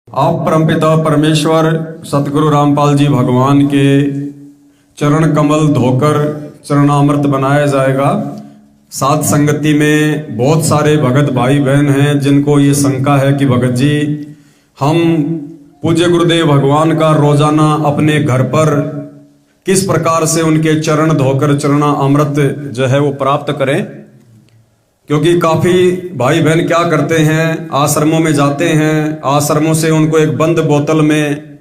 आप परमपिता परमेश्वर सतगुरु रामपाल जी भगवान के चरण कमल धोकर चरणामृत बनाया जाएगा। साथ संगति में बहुत सारे भगत भाई बहन हैं जिनको ये शंका है कि भगत जी हम पूज्य गुरुदेव भगवान का रोजाना अपने घर पर किस प्रकार से उनके चरण धोकर चरणामृत जो है वो प्राप्त करें, क्योंकि काफी भाई बहन क्या करते हैं, आश्रमों में जाते हैं, आश्रमों से उनको एक बंद बोतल में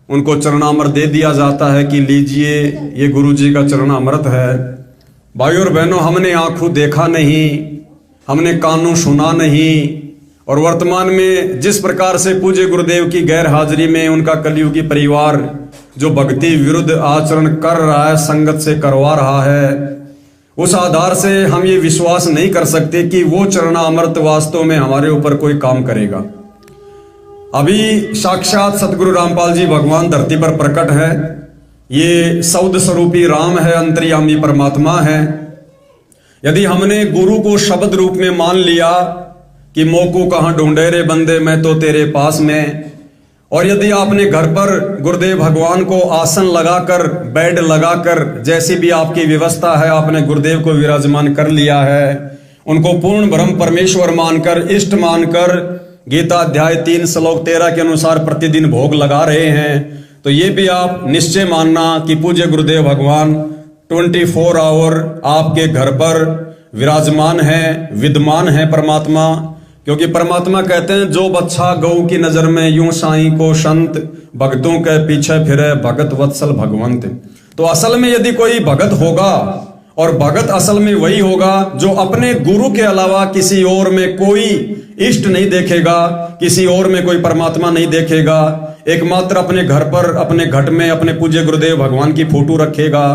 उनको चरणामृत दे दिया जाता है कि लीजिए ये गुरु जी का चरणामृत है। भाइयों और बहनों, हमने आंखों देखा नहीं, हमने कानों सुना नहीं, और वर्तमान में जिस प्रकार से पूज्य गुरुदेव की गैर हाजिरी में उनका कलियुगी परिवार जो भक्ति विरुद्ध आचरण कर रहा है, संगत से करवा रहा है, उस आधार से हम ये विश्वास नहीं कर सकते कि वो चरणामृत वास्तव में हमारे ऊपर कोई काम करेगा। अभी साक्षात सतगुरु रामपाल जी भगवान धरती पर प्रकट है। ये सौद स्वरूपी राम है, अंतर्यामी परमात्मा है। यदि हमने गुरु को शब्द रूप में मान लिया कि मोकू कहाँ ढूंढे रे बंदे, मैं तो तेरे पास में, और यदि आपने घर पर गुरुदेव भगवान को आसन लगाकर, बेड लगाकर, जैसी भी आपकी व्यवस्था है, आपने गुरुदेव को विराजमान कर लिया है, उनको पूर्ण ब्रह्म परमेश्वर मानकर, इष्ट मानकर, गीता अध्याय 3 श्लोक 13 के अनुसार प्रतिदिन भोग लगा रहे हैं, तो ये भी आप निश्चय मानना कि पूज्य गुरुदेव भगवान 24 आवर आपके घर पर विराजमान है, विद्यमान है परमात्मा। क्योंकि परमात्मा कहते हैं जो बच्चा गौ की नजर में यूं साईं को संत, भक्तों के पीछे फिरे भगत वत्सल भगवंत। तो असल में यदि कोई भगत होगा, और भगत असल में वही होगा जो अपने गुरु के अलावा किसी और में कोई इष्ट नहीं देखेगा, किसी और में कोई परमात्मा नहीं देखेगा, एकमात्र अपने घर पर, अपने घट में अपने पूज्य गुरुदेव भगवान की फोटो रखेगा,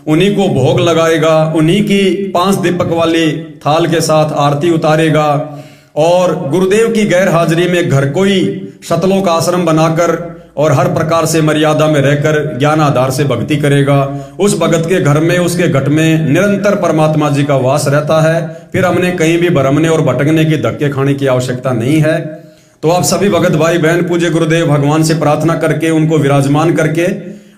उन्हीं को भोग लगाएगा, उन्हीं की 5 दीपक वाली थाल के साथ आरती उतारेगा, और गुरुदेव की गैर हाजिरी में घर को ही शतलोक आश्रम बनाकर और हर प्रकार से मर्यादा में रहकर ज्ञान आधार से भक्ति करेगा। उस भगत के घर में, उसके घट में निरंतर परमात्मा जी का वास रहता है। फिर हमने कहीं भी भरमने और भटकने की, धक्के खाने की आवश्यकता नहीं है। तो आप सभी भगत भाई बहन पूज्य गुरुदेव भगवान से प्रार्थना करके, उनको विराजमान करके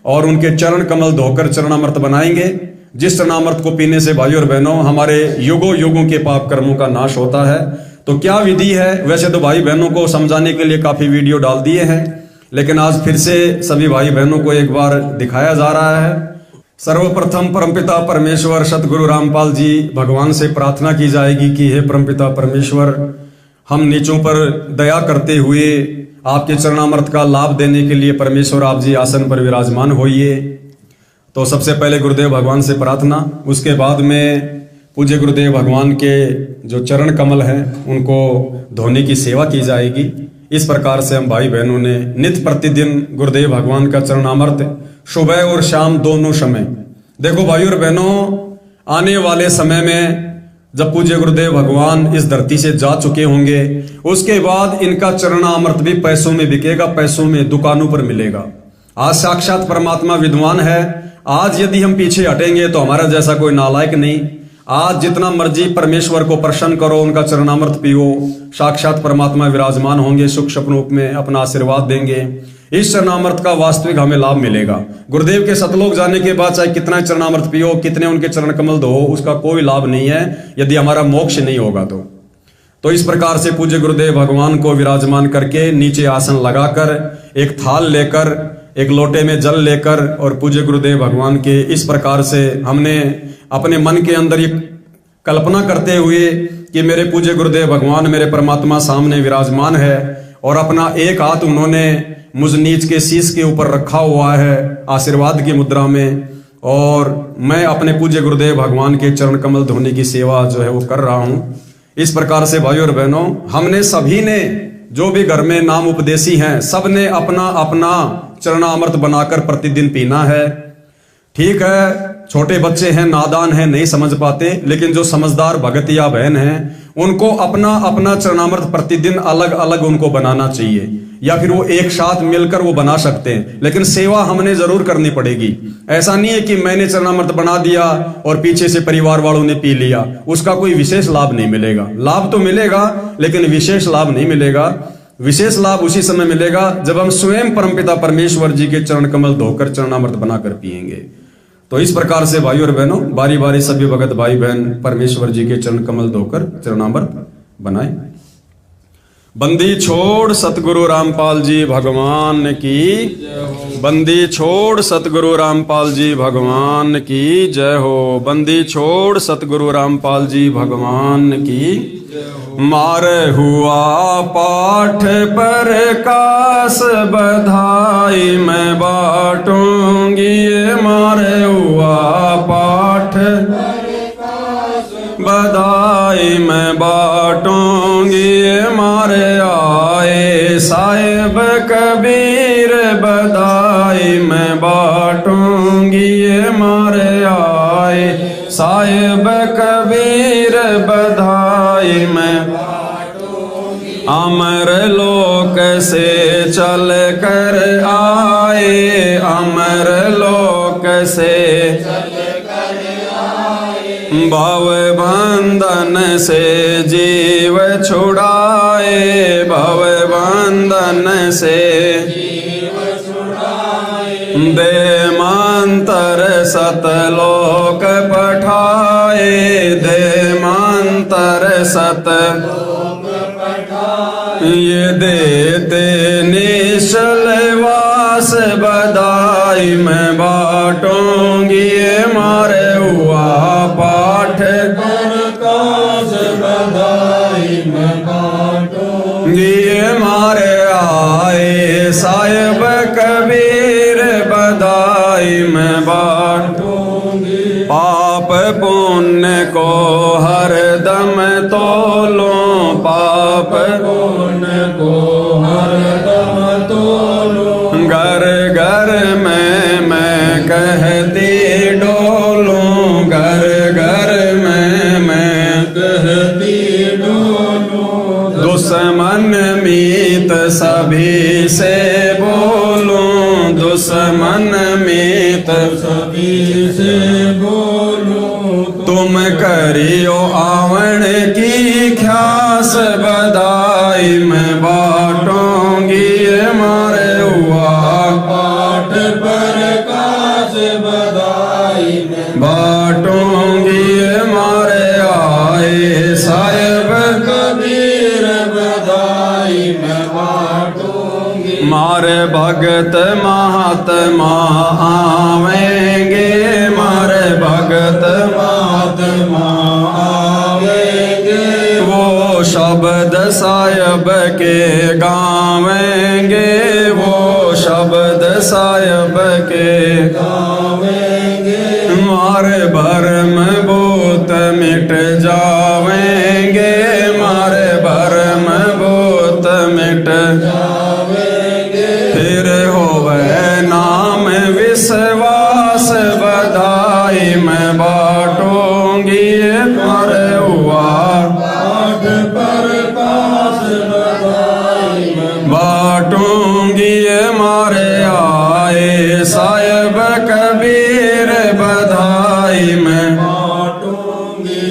और उनके चरण कमल धोकर चरणामृत बनाएंगे, जिस चरणामृत को पीने से भाइयों और बहनों हमारे युगों युगों के पाप कर्मों का नाश होता है। तो क्या विधि है, वैसे तो भाई बहनों को समझाने के लिए काफी वीडियो डाल दिए हैं, लेकिन आज फिर से सभी भाई बहनों को एक बार दिखाया जा रहा है। सर्वप्रथम परमपिता परमेश्वर सतगुरु रामपाल जी भगवान से प्रार्थना की जाएगी कि हे परमपिता परमेश्वर, हम नीचों पर दया करते हुए आपके चरणामृत का लाभ देने के लिए परमेश्वर आप जी आसन पर विराजमान होइए। तो सबसे पहले गुरुदेव भगवान से प्रार्थना, उसके बाद में पूज्य गुरुदेव भगवान के जो चरण कमल हैं उनको धोने की सेवा की जाएगी। इस प्रकार से हम भाई बहनों ने नित्य प्रतिदिन गुरुदेव भगवान का चरणामृत सुबह और शाम दोनों समय, देखो भाइयों और बहनों, आने वाले समय में जब पूज्य गुरुदेव भगवान इस धरती से जा चुके होंगे, उसके बाद इनका चरणामृत भी पैसों में बिकेगा, पैसों में दुकानों पर मिलेगा। आज साक्षात परमात्मा विद्वान है। आज यदि हम पीछे हटेंगे तो हमारा जैसा कोई नालायक नहीं। आज जितना मर्जी परमेश्वर को प्रसन्न करो, उनका चरणामृत पियो, साक्षात परमात्मा विराजमान होंगे, सुख स्वप्न में अपना आशीर्वाद देंगे। इस चरणामृत का वास्तविक हमें लाभ मिलेगा। गुरुदेव के सतलोक जाने के बाद चाहे कितना चरणामृत पियो, कितने उनके चरण कमल धो, उसका कोई लाभ नहीं है यदि हमारा मोक्ष नहीं होगा। तो इस प्रकार से पूज्य गुरुदेव भगवान को विराजमान करके नीचे आसन लगाकर, एक थाल लेकर, एक लोटे में जल लेकर, और पूज्य गुरुदेव भगवान के इस प्रकार से हमने अपने मन के अंदर ये कल्पना करते हुए कि मेरे पूज्य गुरुदेव भगवान मेरे परमात्मा सामने विराजमान है, और अपना एक हाथ उन्होंने मुझ नीच के शीश के ऊपर रखा हुआ है आशीर्वाद की मुद्रा में, और मैं अपने पूज्य गुरुदेव भगवान के चरण कमल धोने की सेवा जो है वो कर रहा हूं। इस प्रकार से भाइयों और बहनों, हमने सभी ने, जो भी घर में नाम उपदेशी हैं, सब ने अपना अपना चरणामृत बनाकर प्रतिदिन पीना है। ठीक है, छोटे बच्चे हैं, नादान हैं, नहीं समझ पाते, लेकिन जो समझदार भगत या बहन हैं, उनको अपना अपना चरणामृत प्रतिदिन अलग अलग उनको बनाना चाहिए, या फिर वो एक साथ मिलकर वो बना सकते हैं, लेकिन सेवा हमने जरूर करनी पड़ेगी। ऐसा नहीं है कि मैंने चरणामृत बना दिया और पीछे से परिवार वालों ने पी लिया, उसका कोई विशेष लाभ नहीं मिलेगा। लाभ तो मिलेगा लेकिन विशेष लाभ नहीं मिलेगा। विशेष लाभ उसी समय मिलेगा जब हम स्वयं परमपिता परमेश्वर जी के चरण कमल धोकर चरणामृत बनाकर पिएंगे। तो इस प्रकार से भाइयों और बहनों, बारी बारी सभी भगत भाई बहन परमेश्वर जी के चरण कमल धोकर चरणामृत बनाए। बंदी छोड़ सतगुरु रामपाल जी भगवान की, बंदी छोड़ सतगुरु रामपाल जी भगवान की जय हो। बंदी छोड़ सतगुरु रामपाल जी भगवान की। मार हुआ पाठ पर कास बधाई मैं बांटूंगी, मारे हुआ पाठ बधाई मैं बांटूंगी, मारे आए साहिब कबीर बधाई मैं बांटूंगी, मारे आए साहिब कबीर बधाई मैं बांटूंगी। अमर लोक से चल कर आए, अमर लोक से भव बंधन से जीव छुड़ाए, भव बंधन से जीव छुड़ाए। दे मंतर सतलोक पठाए, दे मंतर सतलोक पठाए। ये देते निश्चल वास बधाई मैं बांटूंगी, मारे हुआ पाठ पर कास बधाई मैं बांटूंगी, मारे आए साहिब कबीर बधाई मैं बांटूंगी। पाप पुण्य को हर दम तोलो, पाप पुण्य को हर दम तोलो। घर घर में मैं कहती डोलूं, घर घर में मैं कहती डोलूं। दुश्मन मीत सभी से बोलूं, दुश्मन मीत सभी से बोलूं। तुम करियो आवण की ख्यास बधाई मैं बांटूंगी, मारे हुआ पाठ पर कास बधाई मैं बांटूंगी, मारे आए साहिब कबीर बधाई मैं बांटूंगी। मारे भगत महात्मा आवेंगे, मारे भगत महात्मा आवेंगे। वो शब्द साहिब के गावेंगे, वो शब्द साहिब के गावेंगे। मारे भरम भूत मिट जावेंगे, मारे भरम भूत मिट जावेंगे। फिर होवे नाम विश्वास बधाई मैं बांटूंगी, मारे हुआ पाठ पर कास बधाई मैं बांटूंगी, मारे आए साहिब कबीर बधाई मैं बांटूंगी।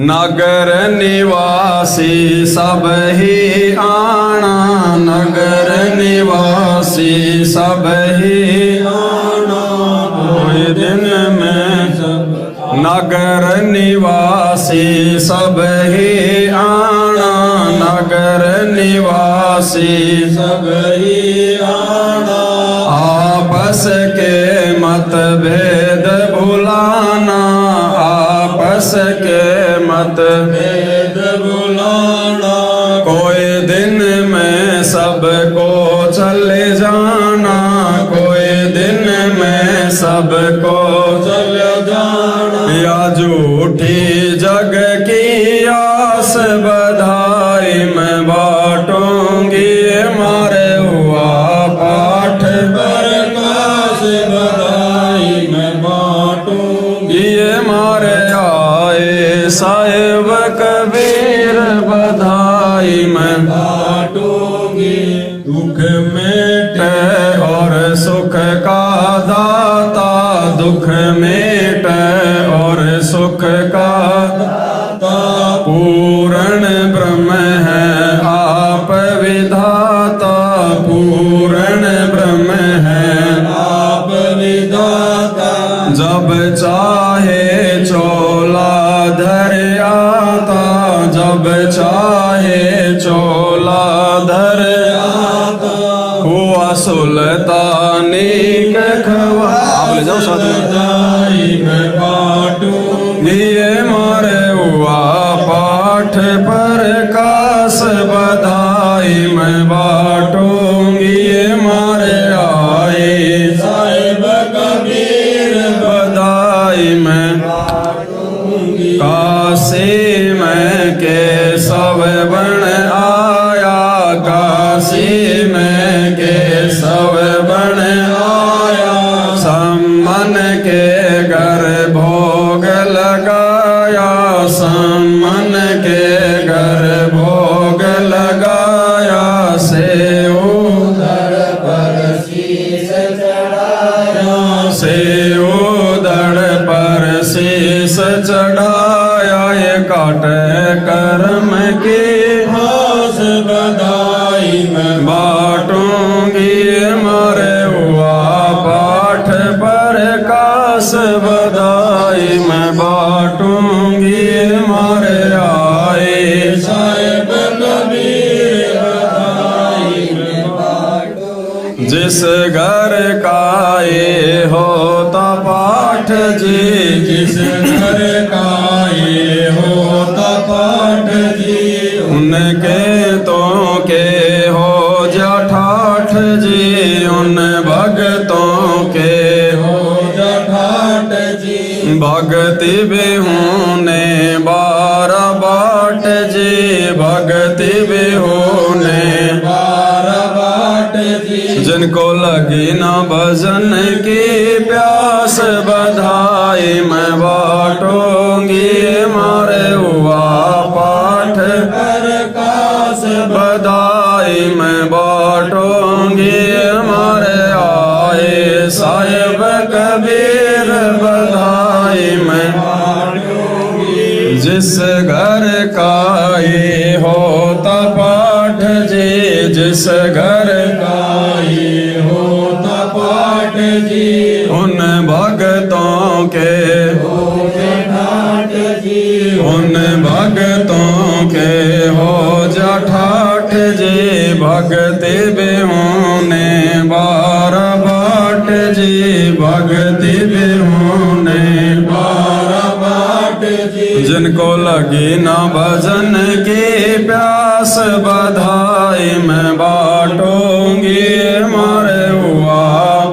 नगर निवासी सब ही आना, नगर निवासी सब ही आना। कोई दिन में सब नगर निवासी सब ही आना, नगर निवासी सब ही आना। आपस के मतभेद भुलाना, आपस के मतभेद भुलाना। कोई दिन में सबको चले जाना, कोई दिन में सबको चले जाना। या झूठी जग की आस बधाई मैं बांटूंगी, मारे हुआ पाठ पर कास बधाई मैं बांटूंगी, मारे आए साहिब कबीर बधाई मैं बांटूंगी। दुख मेटे और सुख का दाता, दुख मेटे और सुख का दाता। पूर्ण ब्रह्म है आप विधाता, पूर्ण ब्रह्म है आप विधाता। जब चाहे चोला धर आता, जब चाहे चोला धर आता। हुआ सुल्तानी के खवा, आप ले जाओ साथ में बाटू। ये मारे हुआ पाठ पर कास बधाई मैं बाटूंगी। ये मारे आए साहिब कबीर बधाई मैं बाटूंगी। काशी में के सब बन आया, काशी में के सब बन आया। सम्मन के घर भोग लगाया, सम्मन के घर भोग लगाया। से उधर पर शीश चढ़ाया, से उधर पर शीश चढ़ाया। ये काट कर्म की हास बधाई मैं बाटूंगी। मारे हुआ पाठ पर कास बधाई मैं बाटूंगी। मारे आए साहिब कबीर बधाई मैं बाटूंगी। जिस घर का ये होता पाठ जी, जिस घर का ये होता पाठ जी। उनके तो के हो जा ठाठ जी, उन भगतों के हो जा ठाठ जी। भक्ति बिहुने 12 बाट जी, भक्ति बिहुने 12 बाट जी। जिनको लगी ना भजन की प्यास बधाई मैं बाटूंगी। मारे हुआ पाठ पर कास बधाई मैं बाटूंगी। मारे आए साहिब कबीर बधाई मैं बाटूंगी। जिस घर का ये होता पाठ जी, जिस घर का ये होता पाठ जी। उन भगतों के हो ठाठ जी, उन भगतों के हो जा ठाठ जी। भक्ति बिहुने 12 बाट जी, भक्ति बिहुने 12 बाट जी। जिनको लगी ना भजन की प्यास बधाई मैं बाटूंगी। मारे हुआ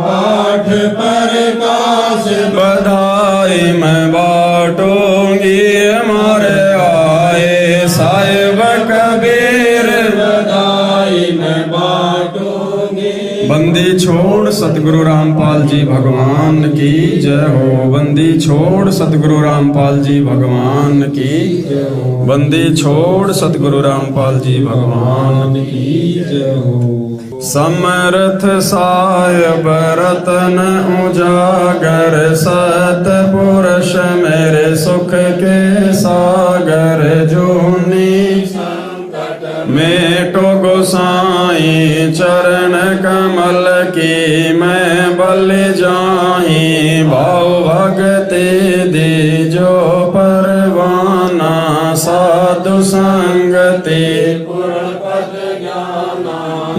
पाठ पर कास बधाई मैं बाटूंगी। मारे आए साहिब कबीर बधाई मैं बाटूंगी। बंदी छोड़ सतगुरु रामपाल जी भगवान की जय हो। बंदी छोड़ सतगुरु रामपाल जी भगवान की जय हो। बंदी छोड़ सतगुरु रामपाल जी भगवान की जय हो। समर्थ साहिब रतन उजागर, सतपुरुष मेरे सुख के सागर। जूनी मेटो गोसाई चरण कमल की मैं बल जाही। भाव भगति दीजो परवाना, साधु संगति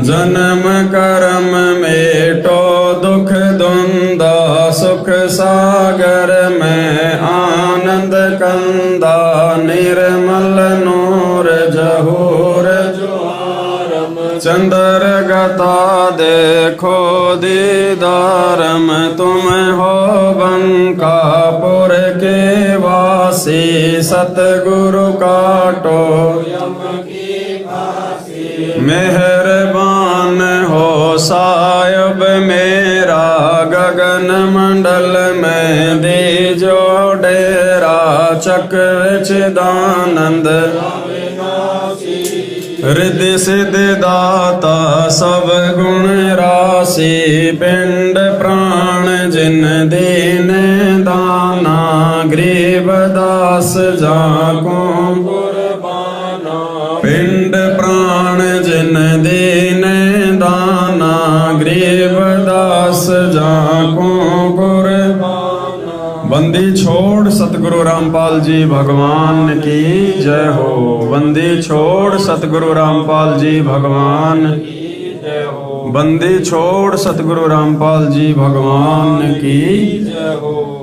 जन्म कर्म मेटो दुख दुंदा। सुख सागर में आनंद कंदा, निर्मल नूर जहूर ज्वारम। चंद्र गता देखो दीदारम, तुम हो बंकापुर के वासी। सतगुरु काटो मेहरबान हो साहिब मेरा। गगन मंडल में दीजो डेरा, चक्र चिदानंद हृदय सिद्धि दाता सब गुण राशि। पिंड प्राण जिन दीन दाना, गरीबदास जाको कुर्बाना। पिंड प्राण जिन दीन दाना, गरीब दास जाको कुर्बान। बंदी छोड़ सतगुरु रामपाल जी भगवान की जय हो। बंदी छोड़ सतगुरु रामपाल जी भगवान की जय हो। बंदी छोड़ सतगुरु रामपाल जी भगवान की जय हो।